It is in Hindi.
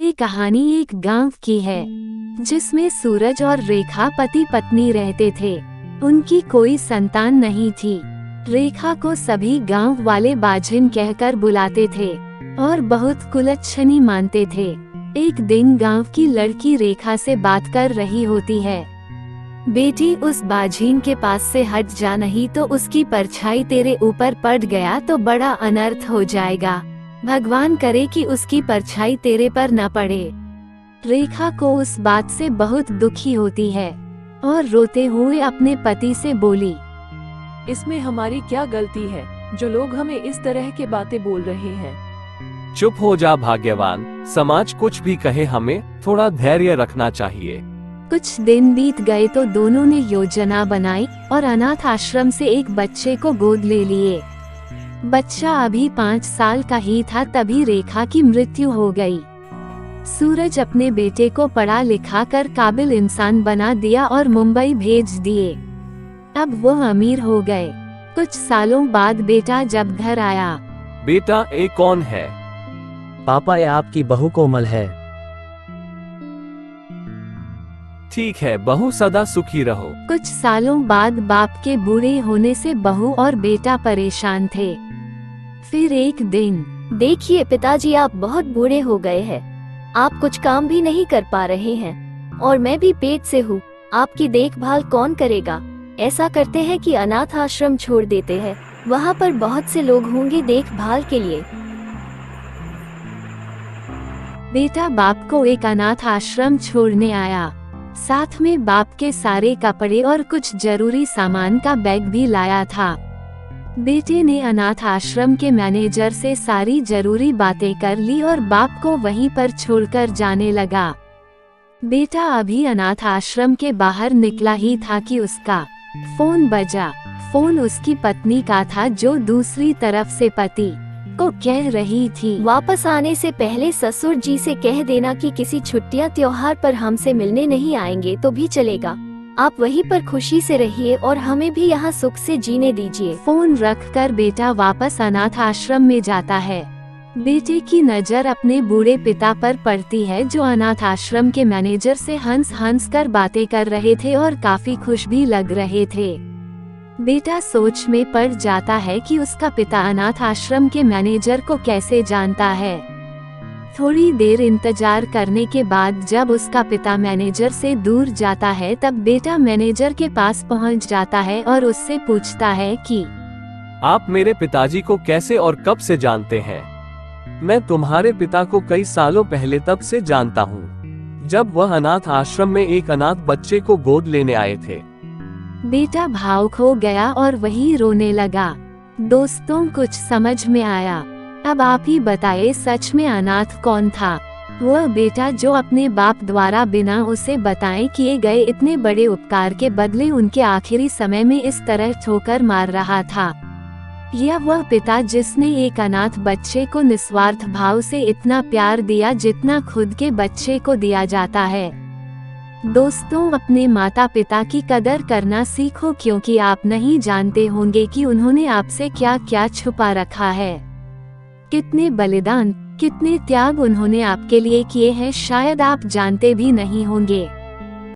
ये कहानी एक गांव की है जिसमें सूरज और रेखा पति पत्नी रहते थे। उनकी कोई संतान नहीं थी। रेखा को सभी गांव वाले बाझिन कहकर बुलाते थे और बहुत कुलच्छनी मानते थे। एक दिन गांव की लड़की रेखा से बात कर रही होती है। बेटी, उस बाझिन के पास से हट जा, नहीं तो उसकी परछाई तेरे ऊपर पड़ गया तो बड़ा अनर्थ हो जाएगा। भगवान करे कि उसकी परछाई तेरे पर न पड़े। रेखा को उस बात से बहुत दुखी होती है और रोते हुए अपने पति से बोली, इसमें हमारी क्या गलती है जो लोग हमें इस तरह के बातें बोल रहे हैं। चुप हो जा भाग्यवान, समाज कुछ भी कहे हमें थोड़ा धैर्य रखना चाहिए। कुछ दिन बीत गए तो दोनों ने योजना बनाई और अनाथ आश्रम से एक बच्चे को गोद ले लिए। बच्चा अभी 5 साल का ही था तभी रेखा की मृत्यु हो गई। सूरज अपने बेटे को पढ़ा लिखा कर काबिल इंसान बना दिया और मुंबई भेज दिए। अब वो अमीर हो गए। कुछ सालों बाद बेटा जब घर आया, बेटा, ये कौन है? पापा, ये आपकी बहू कोमल है। ठीक है बहू, सदा सुखी रहो। कुछ सालों बाद बाप के बूढ़े होने से बहू और बेटा परेशान थे। फिर एक दिन, देखिए पिताजी, आप बहुत बूढ़े हो गए हैं। आप कुछ काम भी नहीं कर पा रहे हैं और मैं भी पेट से हूँ। आपकी देखभाल कौन करेगा? ऐसा करते हैं कि अनाथ आश्रम छोड़ देते हैं, वहाँ पर बहुत से लोग होंगे देखभाल के लिए। बेटा बाप को एक अनाथ आश्रम छोड़ने आया। साथ में बाप के सारे कपड़े और कुछ जरूरी सामान का बैग भी लाया था। बेटे ने अनाथ आश्रम के मैनेजर से सारी जरूरी बातें कर ली और बाप को वहीं पर छोड़कर जाने लगा। बेटा अभी अनाथ आश्रम के बाहर निकला ही था कि उसका फोन बजा। फोन उसकी पत्नी का था जो दूसरी तरफ से पति को कह रही थी, वापस आने से पहले ससुर जी से कह देना कि किसी छुट्टियां त्योहार पर हमसे मिलने नहीं आएंगे तो भी चलेगा। आप वहीं पर खुशी से रहिए और हमें भी यहाँ सुख से जीने दीजिए। फोन रखकर बेटा वापस अनाथ आश्रम में जाता है। बेटे की नजर अपने बूढ़े पिता पर पड़ती है जो अनाथ आश्रम के मैनेजर से हंस हंस कर बातें कर रहे थे और काफी खुश भी लग रहे थे। बेटा सोच में पड़ जाता है कि उसका पिता अनाथ आश्रम के मैनेजर को कैसे जानता है। थोड़ी देर इंतजार करने के बाद जब उसका पिता मैनेजर से दूर जाता है तब बेटा मैनेजर के पास पहुंच जाता है और उससे पूछता है कि आप मेरे पिताजी को कैसे और कब से जानते हैं? मैं तुम्हारे पिता को कई सालों पहले तब से जानता हूँ जब वह अनाथ आश्रम में एक अनाथ बच्चे को गोद लेने आए थे। बेटा भावुक हो गया और वही रोने लगा। दोस्तों, कुछ समझ में आया। अब आप ही बताइए, सच में अनाथ कौन था? वह बेटा जो अपने बाप द्वारा बिना उसे बताए किए गए इतने बड़े उपकार के बदले उनके आखिरी समय में इस तरह ठोकर मार रहा था, या वह पिता जिसने एक अनाथ बच्चे को निस्वार्थ भाव से इतना प्यार दिया जितना खुद के बच्चे को दिया जाता है? दोस्तों, अपने माता पिता की कदर करना सीखो क्योंकि आप नहीं जानते होंगे कि उन्होंने आपसे क्या क्या छुपा रखा है। कितने बलिदान, कितने त्याग उन्होंने आपके लिए किए हैं, शायद आप जानते भी नहीं होंगे।